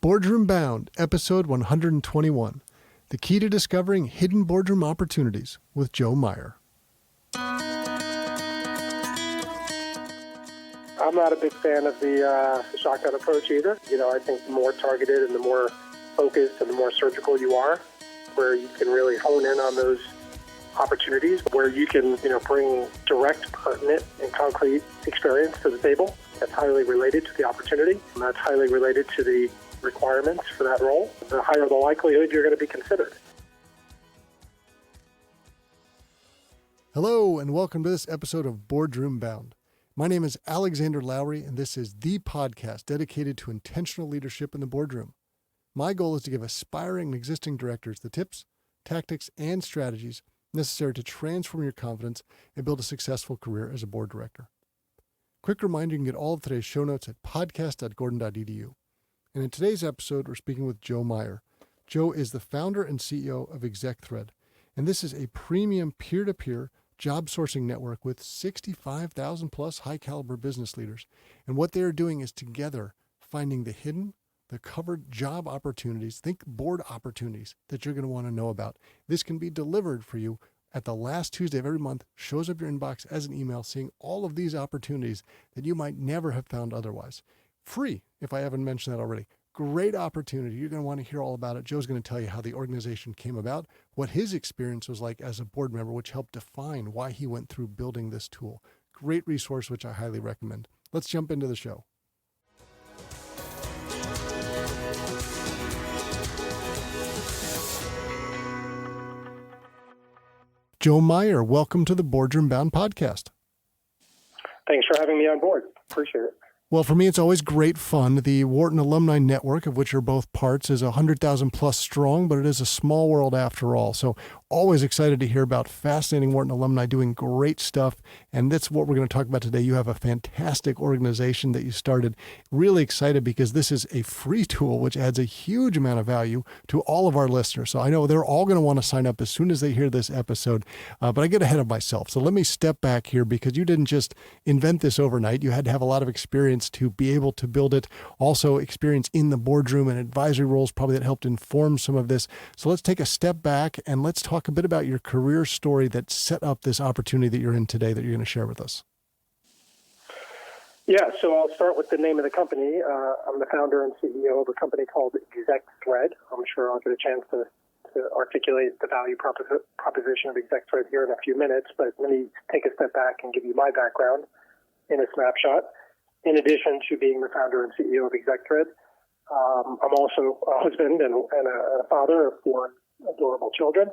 Boardroom Bound, episode 121. The key to discovering hidden boardroom opportunities with Joe Meyer. I'm not a big fan of the shotgun approach either. I think the more targeted and the more focused and the more surgical you are, where you can really hone in on those opportunities, where you can, bring direct, pertinent, and concrete experience to the table that's highly related to the opportunity, and that's highly related to the requirements for that role, the higher the likelihood you're going to be considered. Hello, and welcome to this episode of Boardroom Bound. My name is Alexander Lowry, and this is the podcast dedicated to intentional leadership in the boardroom. My goal is to give aspiring and existing directors the tips, tactics, and strategies necessary to transform your confidence and build a successful career as a board director. Quick reminder, you can get all of today's show notes at podcast.gordon.edu. And in today's episode, we're speaking with Joe Meyer. Joe is the founder and CEO of ExecThread, and this is a premium peer-to-peer job sourcing network with 65,000 plus high-caliber business leaders. And what they're doing is together finding the hidden, the covered job opportunities, think board opportunities that you're going to want to know about. This can be delivered for you at the last Tuesday of every month, shows up your inbox as an email, seeing all of these opportunities that you might never have found otherwise. Free, if I haven't mentioned that already. Great opportunity. You're going to want to hear all about it. Joe's going to tell you how the organization came about, what his experience was like as a board member, which helped define why he went through building this tool. Great resource, which I highly recommend. Let's jump into the show. Joe Meyer, welcome to the Boardroom Bound podcast. Thanks for having me on board. Appreciate it. Well, for me, it's always great fun. The Wharton Alumni Network, of which you're both parts, is 100,000 plus strong, but it is a small world after all. So always excited to hear about fascinating Wharton alumni doing great stuff. And that's what we're going to talk about today. You have a fantastic organization that you started. Really excited because this is a free tool, which adds a huge amount of value to all of our listeners. So I know they're all going to want to sign up as soon as they hear this episode, but I get ahead of myself. So let me step back here because you didn't just invent this overnight. You had to have a lot of experience to be able to build it. Also experience in the boardroom and advisory roles probably that helped inform some of this. So let's take a step back and let's talk a bit about your career story that set up this opportunity that you're in today that you're going to share with us. Yeah, so I'll start with the name of the company. I'm the founder and CEO of a company called ExecThread. I'm sure I'll get a chance to articulate the value proposition of ExecThread here in a few minutes, but let me take a step back and give you my background in a snapshot. In addition to being the founder and CEO of ExecThread, I'm also a husband and a father of 4 adorable children.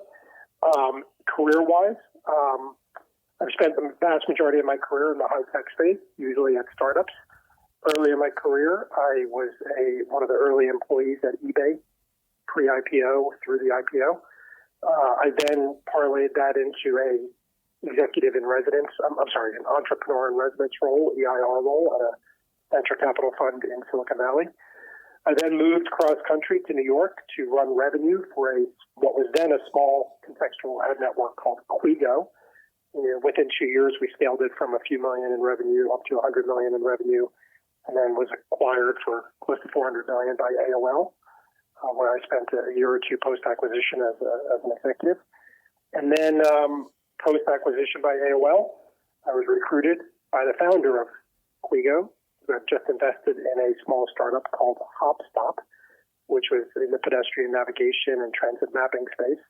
Career-wise, I've spent the vast majority of my career in the high-tech space, usually at startups. Early in my career, I was one of the early employees at eBay, pre-IPO, through the IPO. I then parlayed that into an entrepreneur in residence role, EIR role at a venture capital fund in Silicon Valley. I then moved cross-country to New York to run revenue for what was then a small contextual ad network called Quigo. Within 2 years, we scaled it from a few million in revenue up to $100 million in revenue, and then was acquired for close to $400 million by AOL, where I spent a year or two post-acquisition as an executive. And then post-acquisition by AOL, I was recruited by the founder of Quigo, who had just invested in a small startup called HopStop, which was in the pedestrian navigation and transit mapping space,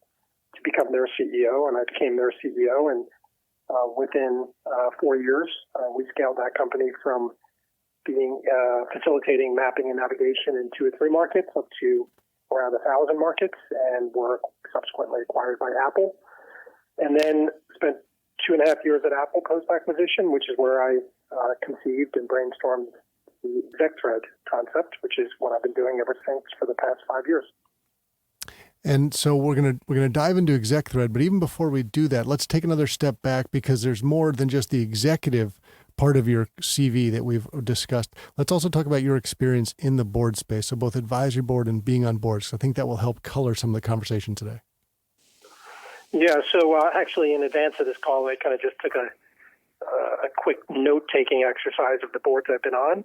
to become their CEO. And I became their CEO. And within 4 years, we scaled that company from being facilitating mapping and navigation in 2 or 3 markets up to around 1,000 markets, and were subsequently acquired by Apple. And then spent 2.5 years at Apple post-acquisition, which is where I conceived and brainstormed the ExecThread concept, which is what I've been doing ever since for the past 5 years. And so we're gonna dive into ExecThread, but even before we do that, let's take another step back because there's more than just the executive part of your CV that we've discussed. Let's also talk about your experience in the board space, so both advisory board and being on boards. So I think that will help color some of the conversation today. Yeah, so actually in advance of this call, I kind of just took a quick note-taking exercise of the boards I've been on.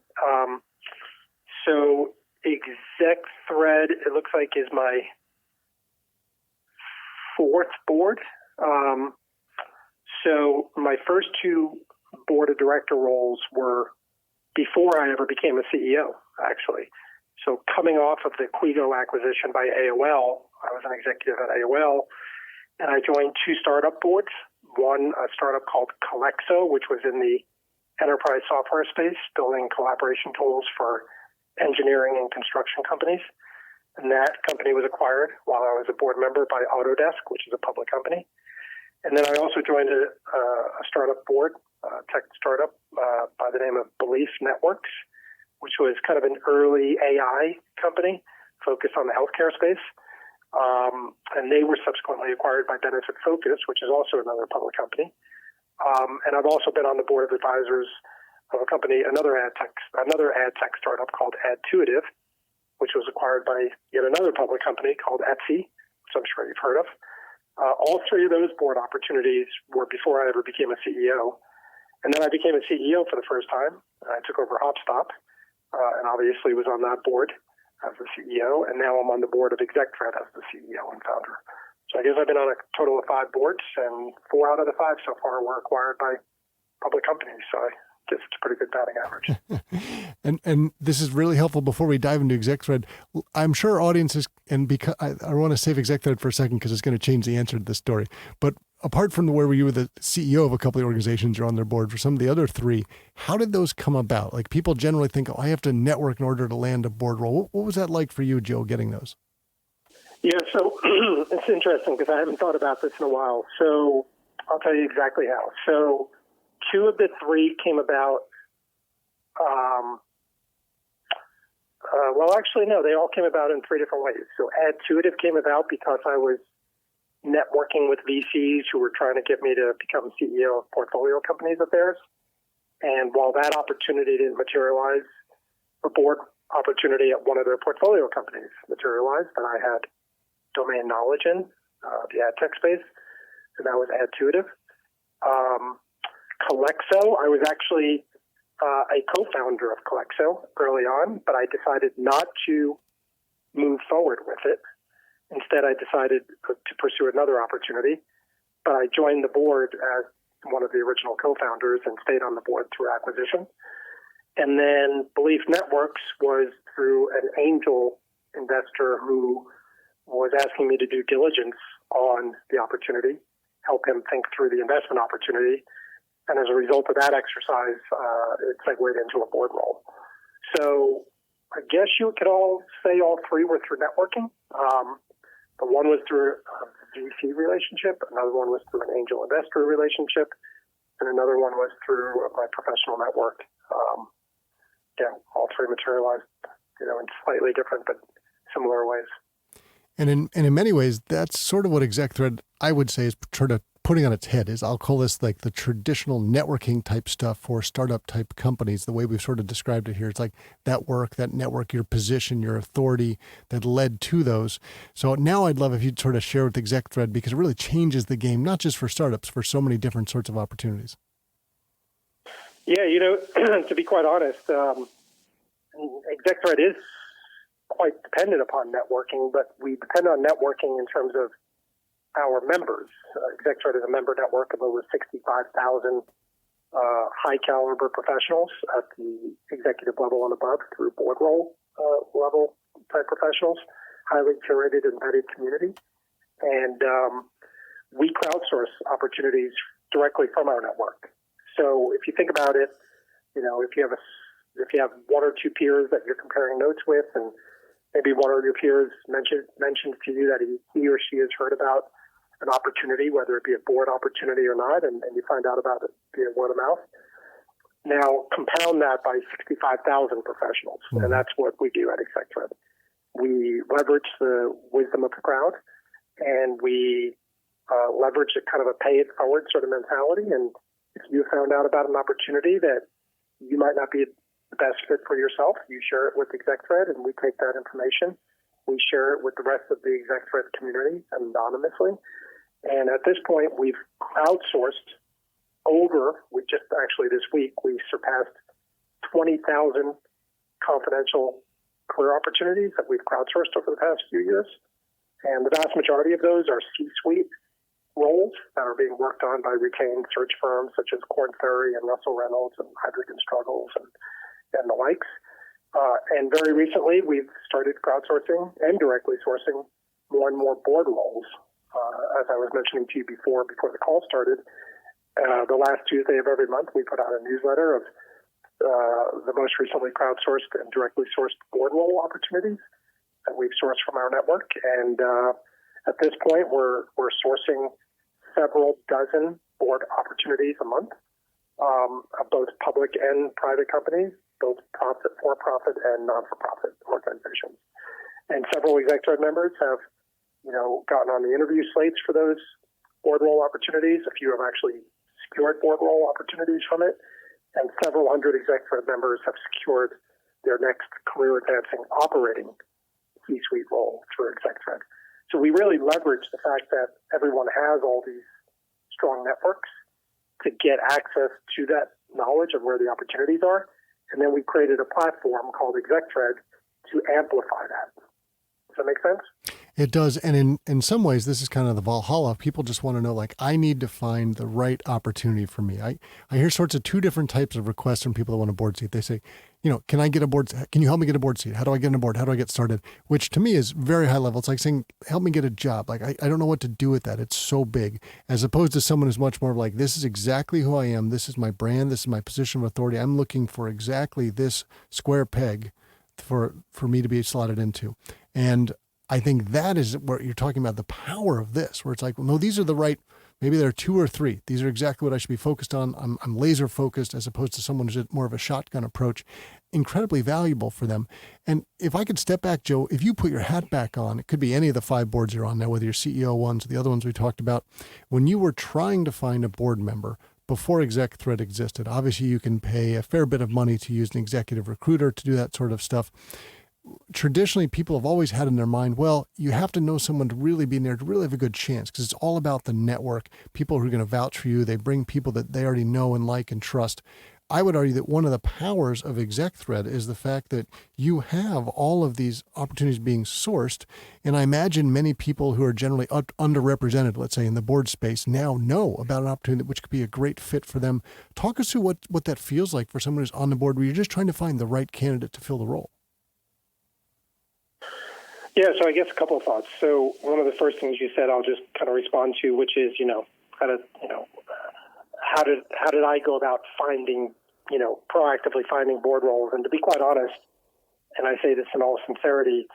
So exec thread, it looks like, is my fourth board. So my first two board of director roles were before I ever became a CEO, actually. So coming off of the Quigo acquisition by AOL, I was an executive at AOL, and I joined two startup boards. One, a startup called Colexo, which was in the enterprise software space, building collaboration tools for engineering and construction companies. And that company was acquired while I was a board member by Autodesk, which is a public company. And then I also joined a startup board, tech startup by the name of Belief Networks, which was kind of an early AI company focused on the healthcare space. And they were subsequently acquired by Benefit Focus, which is also another public company. And I've also been on the board of advisors of a company, another ad tech startup called Adtuitive, which was acquired by yet another public company called Etsy, which I'm sure you've heard of. All three of those board opportunities were before I ever became a CEO. And then I became a CEO for the first time. I took over HopStop, and obviously was on that board as the CEO. And now I'm on the board of ExecThread as the CEO and founder. So I guess I've been on a total of 5 boards, and 4 out of the 5 so far were acquired by public companies. So I guess it's a pretty good batting average. And this is really helpful before we dive into ExecThread. I'm sure audiences, and because I want to save ExecThread for a second because it's going to change the answer to this story. But apart from where you were the CEO of a couple of organizations, you're on their board for some of the other 3, how did those come about? Like, people generally think, oh, I have to network in order to land a board role. What was that like for you, Joe, getting those? Yeah, so it's interesting because I haven't thought about this in a while. So I'll tell you exactly how. So 2 of the 3 came about. Well, actually, no, they all came about in 3 different ways. So Adtuitive came about because I was networking with VCs who were trying to get me to become CEO of portfolio companies of theirs. And while that opportunity didn't materialize, a board opportunity at one of their portfolio companies materialized that I had domain knowledge in, the ad tech space. So that was Adtuitive. Colexo, I was actually a co-founder of Colexo early on, but I decided not to move forward with it. Instead, I decided to pursue another opportunity, but I joined the board as one of the original co-founders and stayed on the board through acquisition. And then Belief Networks was through an angel investor who was asking me to do diligence on the opportunity, help him think through the investment opportunity. And as a result of that exercise, it segued into a board role. So I guess you could all say all 3 were through networking. The one was through a VC relationship, another one was through an angel investor relationship, and another one was through my professional network. All 3 materialized, in slightly different but similar ways. And in many ways, that's sort of what ExecThread, I would say, is sort of putting on its head. Is I'll call this like the traditional networking type stuff for startup type companies. The way we've sort of described it here, it's like that network, your position, your authority that led to those. So now I'd love if you'd sort of share with ExecThread, because it really changes the game, not just for startups, for so many different sorts of opportunities. Yeah, to be quite honest, ExecThread is quite dependent upon networking, but we depend on networking in terms of our members. ExecThread is a member network of over 65,000 high caliber professionals at the executive level and above through board role level type professionals, highly curated and vetted community. And we crowdsource opportunities directly from our network. So if you think about it, if you have 1 or 2 peers that you're comparing notes with, and maybe one of your peers mentions to you that he or she has heard about an opportunity, whether it be a board opportunity or not, and you find out about it via word of mouth. Now, compound that by 65,000 professionals, and that's what we do at ExecThread. We leverage the wisdom of the crowd, and we leverage a kind of a pay-it-forward sort of mentality. And if you found out about an opportunity that you might not be the best fit for yourself, you share it with ExecThread, and we take that information. We share it with the rest of the ExecThread community anonymously. And at this point, we've outsourced we just actually this week, we surpassed 20,000 confidential career opportunities that we've crowdsourced over the past few years. And the vast majority of those are C-suite roles that are being worked on by retained search firms such as Korn Ferry and Russell Reynolds and Heidrick & Struggles and the likes. And very recently, we've started crowdsourcing and directly sourcing more and more board roles. As I was mentioning to you before the call started, the last Tuesday of every month, we put out a newsletter of the most recently crowdsourced and directly sourced board role opportunities that we've sourced from our network. And at this point, we're sourcing several dozen board opportunities a month of both public and private companies, both for-profit and non-for-profit organizations. And several exec thread members have, gotten on the interview slates for those board role opportunities. A few have actually secured board role opportunities from it. And several hundred exec thread members have secured their next career advancing operating C-suite role through exec thread. So we really leverage the fact that everyone has all these strong networks to get access to that knowledge of where the opportunities are. And then we created a platform called exec thread to amplify that. Does that make sense? It does. And in some ways, this is kind of the Valhalla. People just want to know, I need to find the right opportunity for me. I hear sorts of two different types of requests from people that want a board seat. They say, can I get a board? Can you help me get a board seat? How do I get on a board? How do I get started? Which to me is very high level. It's like saying, help me get a job. I don't know what to do with that. It's so big, as opposed to someone who's much more like, this is exactly who I am. This is my brand. This is my position of authority. I'm looking for exactly this square peg for me to be slotted into. And I think that is where you're talking about the power of this, where it's like, well, no, these are the right, maybe there are two or three. These are exactly what I should be focused on. I'm laser focused, as opposed to someone who's more of a shotgun approach. Incredibly valuable for them. And if I could step back, Joe, if you put your hat back on, it could be any of the 5 boards you're on now, whether you're CEO ones or the other ones we talked about, when you were trying to find a board member before exec thread existed, obviously you can pay a fair bit of money to use an executive recruiter to do that sort of stuff. Traditionally, people have always had in their mind, well, you have to know someone to really be in there, to really have a good chance, because it's all about the network, people who are going to vouch for you. They bring people that they already know and like and trust. I would argue that one of the powers of exec thread is the fact that you have all of these opportunities being sourced. And I imagine many people who are generally underrepresented, let's say in the board space, now know about an opportunity which could be a great fit for them. Talk us through what that feels like for someone who's on the board where you're just trying to find the right candidate to fill the role. Yeah, so I guess a couple of thoughts. So one of the first things you said, I'll just kind of respond to, which is, how did I go about finding, proactively finding board roles? And to be quite honest, and I say this in all sincerity,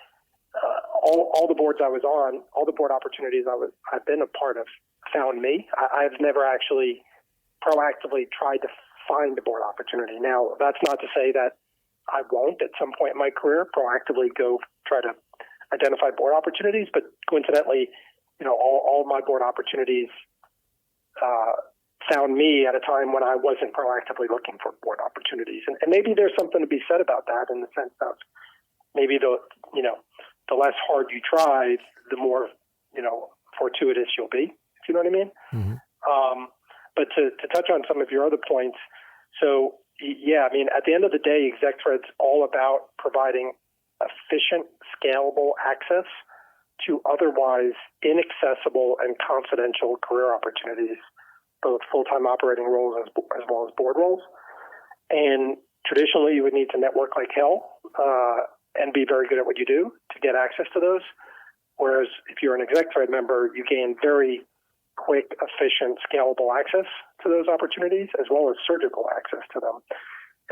all the boards I was on, all the board opportunities I've been a part of found me. I've never actually proactively tried to find a board opportunity. Now, that's not to say that I won't at some point in my career proactively go try to identify board opportunities, but coincidentally, all my board opportunities found me at a time when I wasn't proactively looking for board opportunities. And maybe there's something to be said about that, in the sense of maybe the less hard you try, the more, fortuitous you'll be, if you know what I mean. Mm-hmm. But to touch on some of your other points, so yeah, at the end of the day, exec thread's all about providing efficient, scalable access to otherwise inaccessible and confidential career opportunities, both full-time operating roles as well as board roles. And traditionally, you would need to network like hell and be very good at what you do to get access to those. Whereas if you're an exec thread member, you gain very quick, efficient, scalable access to those opportunities, as well as surgical access to them.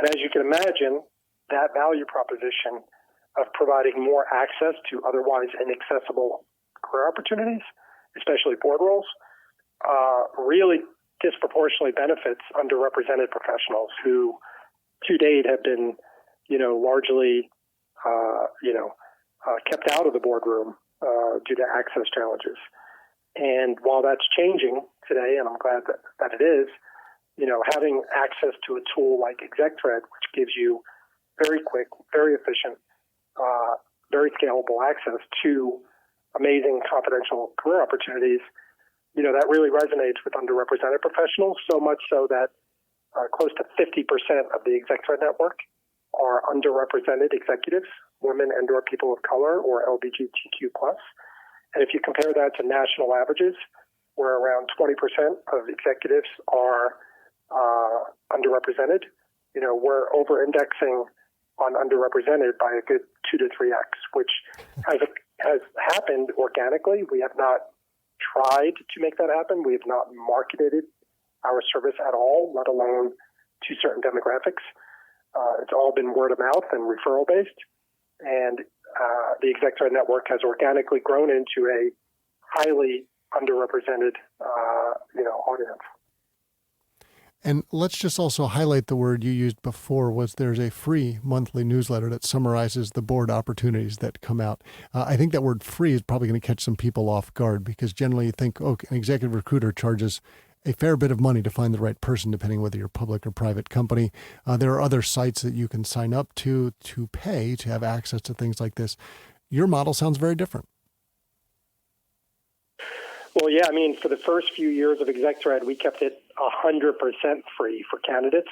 And as you can imagine, that value proposition of providing more access to otherwise inaccessible career opportunities, especially board roles, really disproportionately benefits underrepresented professionals who to date have been, largely, kept out of the boardroom due to access challenges. And while that's changing today, and I'm glad that it is, having access to a tool like exec thread, which gives you very quick, very efficient, very scalable access to amazing confidential career opportunities, that really resonates with underrepresented professionals, so much so that close to 50% of the exec thread network are underrepresented executives, women and or people of color, or LGBTQ+. And if you compare that to national averages, where around 20% of executives are underrepresented, we're over-indexing on underrepresented by a good 2 to 3x, which has happened organically. We have not tried to make that happen. We have not marketed our service at all, let alone to certain demographics. It's all been word of mouth and referral based, and the ExecThread network has organically grown into a highly underrepresented, audience. And let's just also highlight the word you used before was there's a free monthly newsletter that summarizes the board opportunities that come out. I think that word free is probably going to catch some people off guard because generally you think, an executive recruiter charges a fair bit of money to find the right person, depending whether you're a public or private company. There are other sites that you can sign up to pay to have access to things like this. Your model sounds very different. Well, yeah, for the first few years of ExecThread, we kept it 100% free for candidates.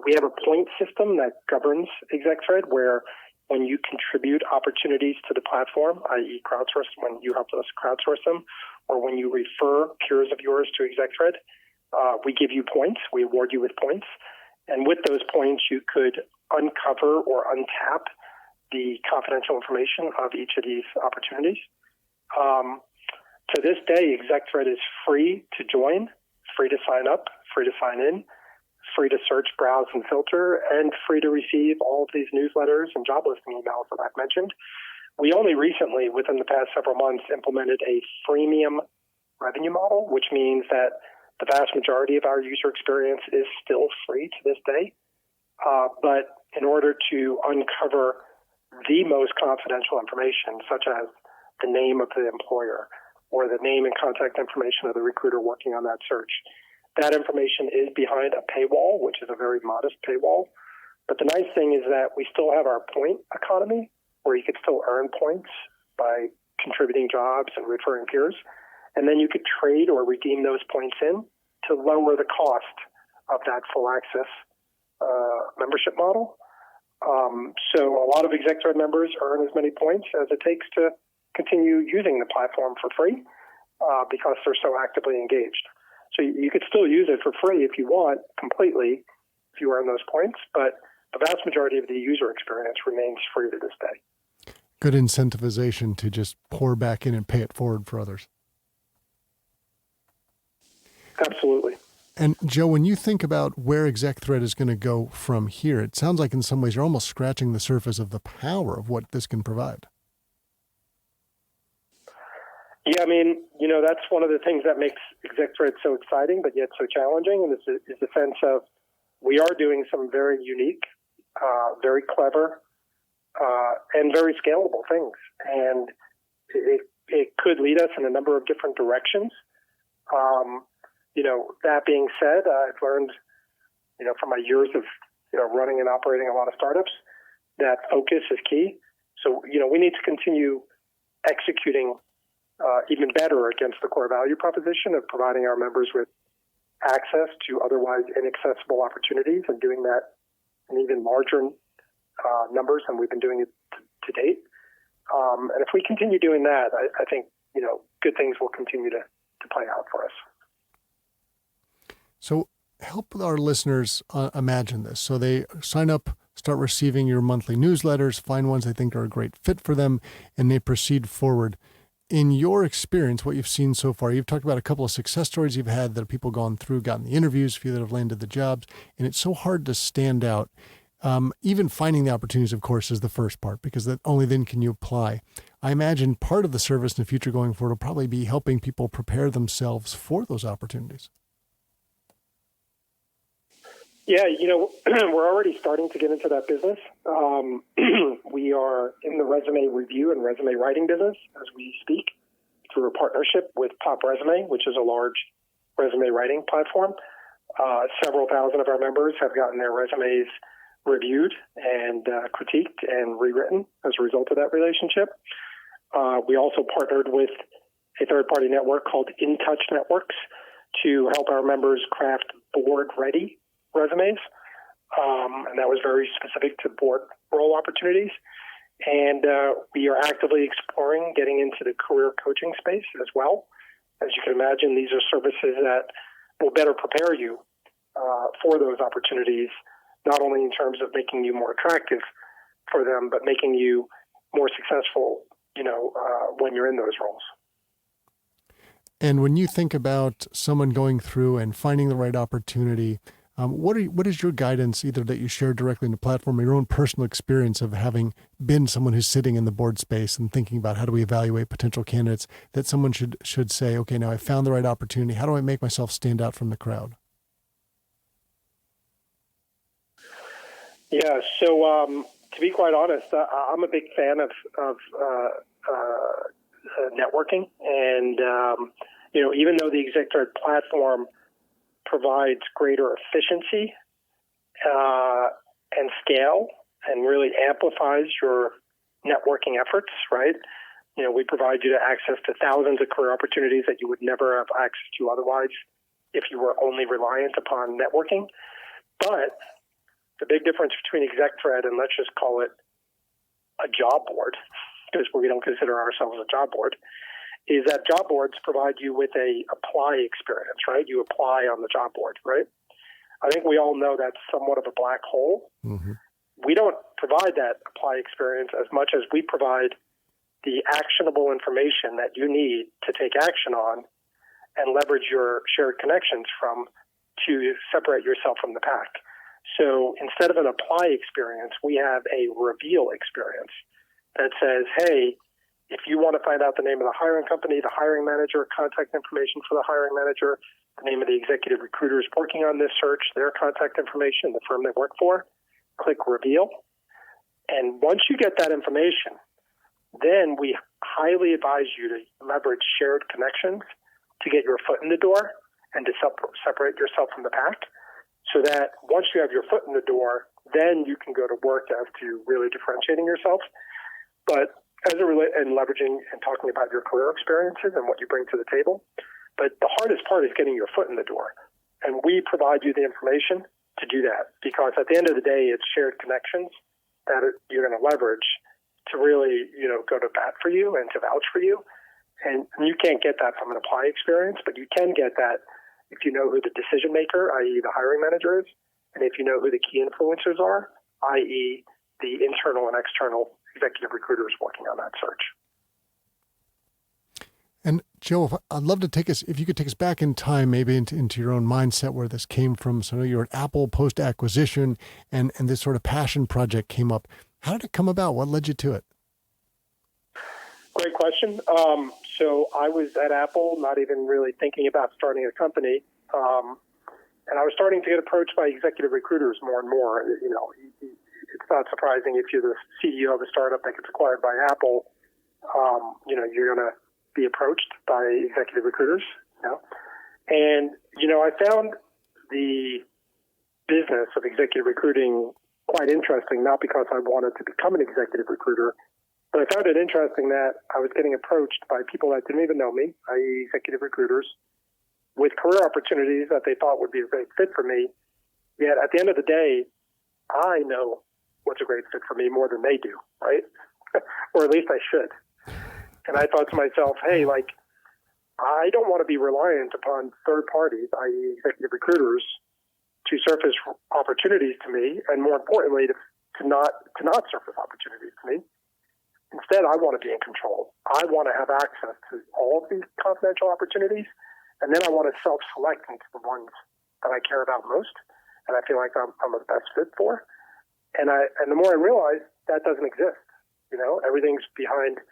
We have a point system that governs ExecThread, where when you contribute opportunities to the platform, i.e. crowdsource, when you help us crowdsource them, or when you refer peers of yours to ExecThread, we give you points. We award you with points. And with those points, you could uncover or untap the confidential information of each of these opportunities. To this day, ExecThread is free to join, free to sign up, free to sign in, free to search, browse, and filter, and free to receive all of these newsletters and job listing emails that I've mentioned. We only recently, within the past several months, implemented a freemium revenue model, which means that the vast majority of our user experience is still free to this day. But in order to uncover the most confidential information, such as the name of the employer or the name and contact information of the recruiter working on that search, that information is behind a paywall, which is a very modest paywall. But the nice thing is that we still have our point economy, where you could still earn points by contributing jobs and referring peers. And then you could trade or redeem those points in to lower the cost of that full access membership model. So a lot of ExecThread members earn as many points as it takes to continue using the platform for free because they're so actively engaged. So you could still use it for free if you want, completely, if you earn those points, but the vast majority of the user experience remains free to this day. Good incentivization to just pour back in and pay it forward for others. Absolutely. And Joe, when you think about where ExecThread is going to go from here, it sounds like in some ways you're almost scratching the surface of the power of what this can provide. Yeah, that's one of the things that makes ExecThread so exciting, but yet so challenging, and is the sense of we are doing some very unique, very clever, and very scalable things. And it could lead us in a number of different directions. That being said, I've learned, from my years of, running and operating a lot of startups, that focus is key. So, we need to continue executing even better against the core value proposition of providing our members with access to otherwise inaccessible opportunities and doing that in even larger numbers than we've been doing it to date. And if we continue doing that, I think, good things will continue to play out for us. So help our listeners imagine this. So they sign up, start receiving your monthly newsletters, find ones they think are a great fit for them, and they proceed forward. In your experience, what you've seen so far, you've talked about a couple of success stories you've had that have people gone through, gotten the interviews, a few that have landed the jobs, and it's so hard to stand out. Even finding the opportunities, of course, is the first part, because that only then can you apply. I imagine part of the service in the future going forward will probably be helping people prepare themselves for those opportunities. Yeah, we're already starting to get into that business. We are in the resume review and resume writing business as we speak through a partnership with Pop Resume, which is a large resume writing platform. Several thousand of our members have gotten their resumes reviewed and critiqued and rewritten as a result of that relationship. We also partnered with a third-party network called In Touch Networks to help our members craft board-ready resumes. and that was very specific to board role opportunities. And we are actively exploring getting into the career coaching space as well. As you can imagine, these are services that will better prepare you for those opportunities, not only in terms of making you more attractive for them, but making you more successful, when you're in those roles. And when you think about someone going through and finding the right opportunity, what is your guidance, either that you share directly in the platform or your own personal experience of having been someone who's sitting in the board space and thinking about how do we evaluate potential candidates, that someone should say, okay, now I found the right opportunity. How do I make myself stand out from the crowd? Yeah, so to be quite honest, I'm a big fan of networking, and even though the executive platform provides greater efficiency and scale, and really amplifies your networking efforts, right? We provide you access to thousands of career opportunities that you would never have access to otherwise if you were only reliant upon networking. But the big difference between ExecThread and let's just call it a job board, because we don't consider ourselves a job board, is that job boards provide you with a apply experience, right? You apply on the job board, right? I think we all know that's somewhat of a black hole. Mm-hmm. We don't provide that apply experience as much as we provide the actionable information that you need to take action on and leverage your shared connections to separate yourself from the pack. So instead of an apply experience, we have a reveal experience that says, hey, if you want to find out the name of the hiring company, the hiring manager, contact information for the hiring manager, the name of the executive recruiters working on this search, their contact information, the firm they work for, click reveal. And once you get that information, then we highly advise you to leverage shared connections to get your foot in the door and to separate yourself from the pack, so that once you have your foot in the door, then you can go to work as to really differentiating yourself. But as it relates, and leveraging and talking about your career experiences and what you bring to the table. But the hardest part is getting your foot in the door. And we provide you the information to do that, because at the end of the day, it's shared connections that you're going to leverage to really, go to bat for you and to vouch for you. And you can't get that from an apply experience, but you can get that if you know who the decision maker, i.e. the hiring manager is, and if you know who the key influencers are, i.e. the internal and external executive recruiters working on that search. And Joe, I'd love to if you could take us back in time, maybe into your own mindset where this came from. So I know you were at Apple post-acquisition and this sort of passion project came up. How did it come about? What led you to it? Great question. So I was at Apple, not even really thinking about starting a company. And I was starting to get approached by executive recruiters more and more. It's not surprising if you're the CEO of a startup that gets acquired by Apple, you're going to be approached by executive recruiters. And, I found the business of executive recruiting quite interesting, not because I wanted to become an executive recruiter, but I found it interesting that I was getting approached by people that didn't even know me, i.e. executive recruiters, with career opportunities that they thought would be a great fit for me. Yet at the end of the day, I know what's a great fit for me more than they do, right? Or at least I should. And I thought to myself, hey, I don't want to be reliant upon third parties, i.e. executive recruiters, to surface opportunities to me, and more importantly, to not surface opportunities to me. Instead, I want to be in control. I want to have access to all of these confidential opportunities, and then I want to self-select into the ones that I care about most, and I feel like I'm the best fit for. And the more I realize that doesn't exist. Everything's behind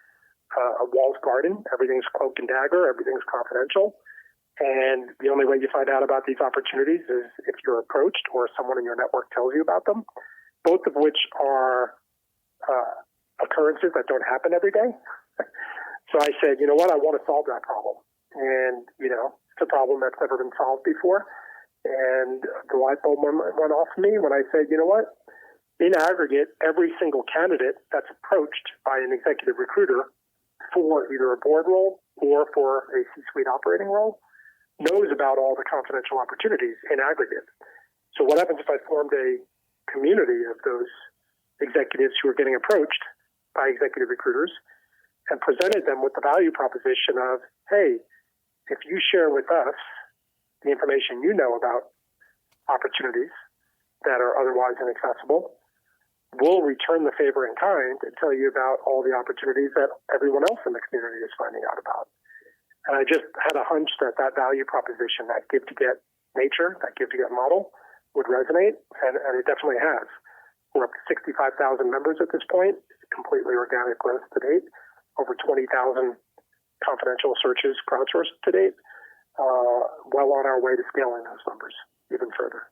a walled garden. Everything's cloak and dagger. Everything's confidential. And the only way you find out about these opportunities is if you're approached or someone in your network tells you about them, both of which are occurrences that don't happen every day. So I said, you know what, I want to solve that problem. And, it's a problem that's never been solved before. And the light bulb went off me when I said, you know what, in aggregate, every single candidate that's approached by an executive recruiter for either a board role or for a C-suite operating role knows about all the confidential opportunities in aggregate. So what happens if I formed a community of those executives who were getting approached by executive recruiters and presented them with the value proposition of, hey, if you share with us the information you know about opportunities that are otherwise inaccessible, we'll return the favor in kind and tell you about all the opportunities that everyone else in the community is finding out about. And I just had a hunch that that value proposition, that give to get nature, that give to get model would resonate, and it definitely has. We're up to 65,000 members at this point, completely organic growth to date, over 20,000 confidential searches crowdsourced to date, well on our way to scaling those numbers even further.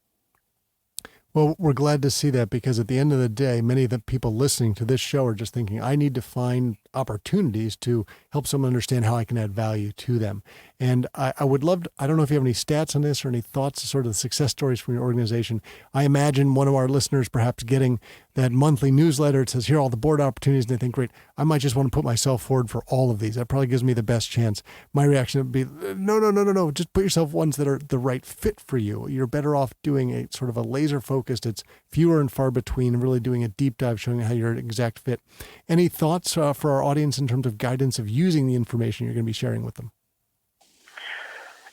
Well, we're glad to see that, because at the end of the day, many of the people listening to this show are just thinking, I need to find opportunities to help someone understand how I can add value to them. And I would love to, I don't know if you have any stats on this or any thoughts, sort of the success stories from your organization. I imagine one of our listeners perhaps getting that monthly newsletter. It says, here are all the board opportunities. And they think, great, I might just want to put myself forward for all of these. That probably gives me the best chance. My reaction would be, no. Just put yourself ones that are the right fit for you. You're better off doing a sort of a laser focused. It's fewer and far between, and really doing a deep dive showing how you're an exact fit. Any thoughts for our audience in terms of guidance of using the information you're going to be sharing with them?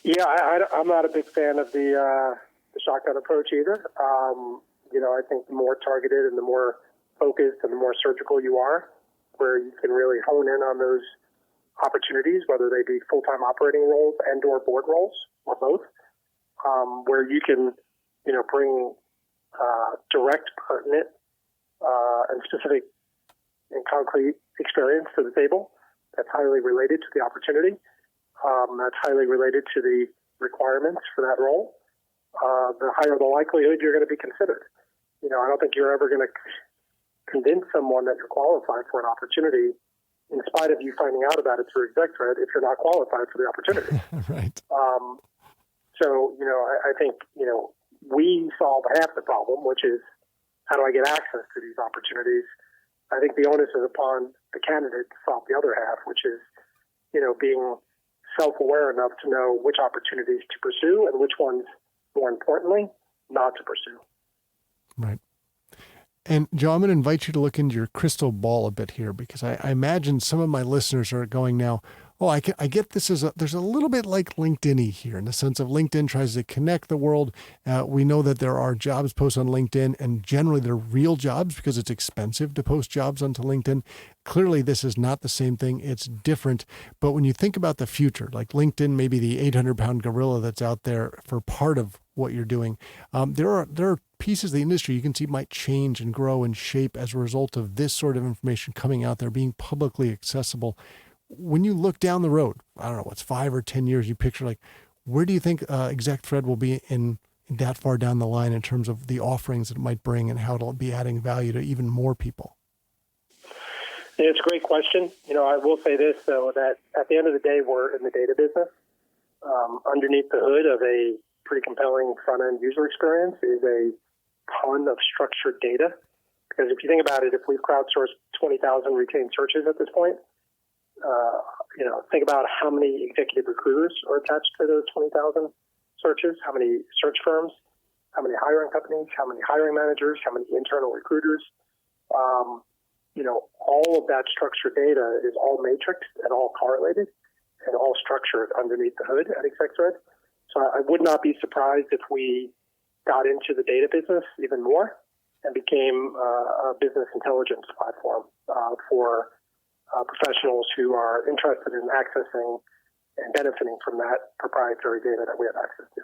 Yeah, I'm not a big fan of the shotgun approach either. I think the more targeted and the more focused and the more surgical you are, where you can really hone in on those opportunities, whether they be full-time operating roles and or board roles or both, where you can, bring direct, pertinent, and specific and concrete experience to the table that's highly related to the opportunity, that's highly related to the requirements for that role, the higher the likelihood you're going to be considered. I don't think you're ever going to convince someone that you're qualified for an opportunity in spite of you finding out about it through ExecThread if you're not qualified for the opportunity. Right. I think, we solve half the problem, which is how do I get access to these opportunities? I think the onus is upon the candidate to solve the other half, which is, being self-aware enough to know which opportunities to pursue and which ones, more importantly, not to pursue. Right. And Joe, I'm going to invite you to look into your crystal ball a bit here, because I imagine some of my listeners are going now, I get this there's a little bit like LinkedIn-y here in the sense of LinkedIn tries to connect the world. We know that there are jobs posted on LinkedIn, and generally they're real jobs because it's expensive to post jobs onto LinkedIn. Clearly, this is not the same thing. It's different. But when you think about the future, like LinkedIn may be the 800-pound gorilla that's out there for part of what you're doing. There are pieces of the industry you can see might change and grow and shape as a result of this sort of information coming out there, being publicly accessible. When you look down the road, I don't know, what's 5 or 10 years, you picture like, where do you think ExecThread will be in that far down the line in terms of the offerings it might bring and how it'll be adding value to even more people? Yeah, it's a great question. I will say this, though, that at the end of the day, we're in the data business. Underneath the hood of a pretty compelling front-end user experience is a ton of structured data. Because if you think about it, if we've crowdsourced 20,000 retained searches at this point, think about how many executive recruiters are attached to those 20,000 searches, how many search firms, how many hiring companies, how many hiring managers, how many internal recruiters. All of that structured data is all matrixed and all correlated and all structured underneath the hood at ExecThread. So I would not be surprised if we got into the data business even more and became a business intelligence platform for professionals who are interested in accessing and benefiting from that proprietary data that we have access to.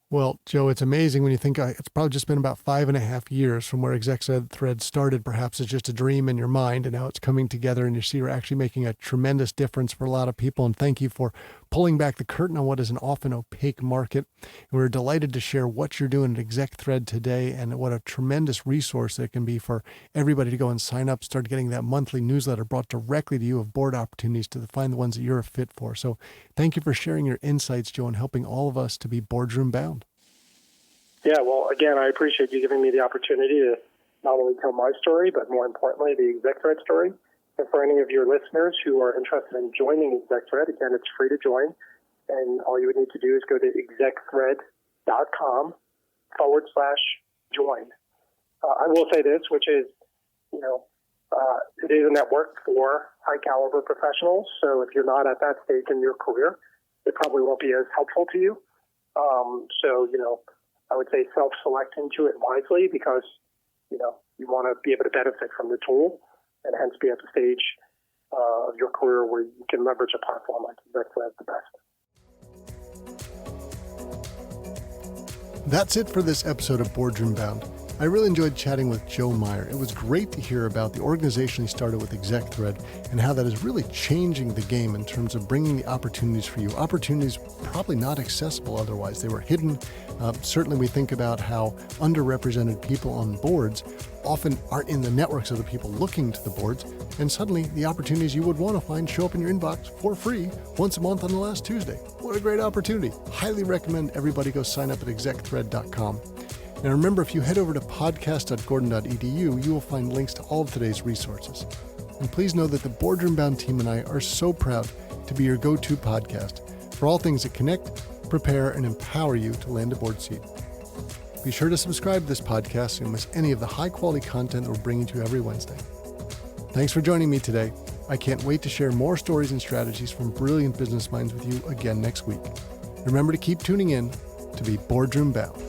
Well, Joe, it's amazing when you think it's probably just been about 5.5 years from where ExecThread started, perhaps as just a dream in your mind, and now it's coming together, and you see you're actually making a tremendous difference for a lot of people. And thank you for pulling back the curtain on what is an often opaque market. And we're delighted to share what you're doing at ExecThread today, and what a tremendous resource it can be for everybody to go and sign up, start getting that monthly newsletter brought directly to you of board opportunities to find the ones that you're a fit for. So thank you for sharing your insights, Joe, and helping all of us to be boardroom bound. Yeah, well, again, I appreciate you giving me the opportunity to not only tell my story, but more importantly, the ExecThread story. And for any of your listeners who are interested in joining ExecThread, again, it's free to join. And all you would need to do is go to execthread.com/ join. I will say this, which is, it is a network for high caliber professionals. So if you're not at that stage in your career, it probably won't be as helpful to you. I would say self-select into it wisely because, you want to be able to benefit from the tool and hence be at the stage of your career where you can leverage a platform like Exec the best. That's it for this episode of Boardroom Bound. I really enjoyed chatting with Joe Meyer. It was great to hear about the organization he started with ExecThread and how that is really changing the game in terms of bringing the opportunities for you. Opportunities probably not accessible otherwise. They were hidden. Certainly we think about how underrepresented people on boards often aren't in the networks of the people looking to the boards, and suddenly the opportunities you would want to find show up in your inbox for free once a month on the last Tuesday. What a great opportunity. Highly recommend everybody go sign up at execthread.com. Now remember, if you head over to podcast.gordon.edu, you will find links to all of today's resources. And please know that the Boardroom Bound team and I are so proud to be your go-to podcast for all things that connect, prepare, and empower you to land a board seat. Be sure to subscribe to this podcast so you don't miss any of the high-quality content that we're bringing to you every Wednesday. Thanks for joining me today. I can't wait to share more stories and strategies from brilliant business minds with you again next week. Remember to keep tuning in to be Boardroom Bound.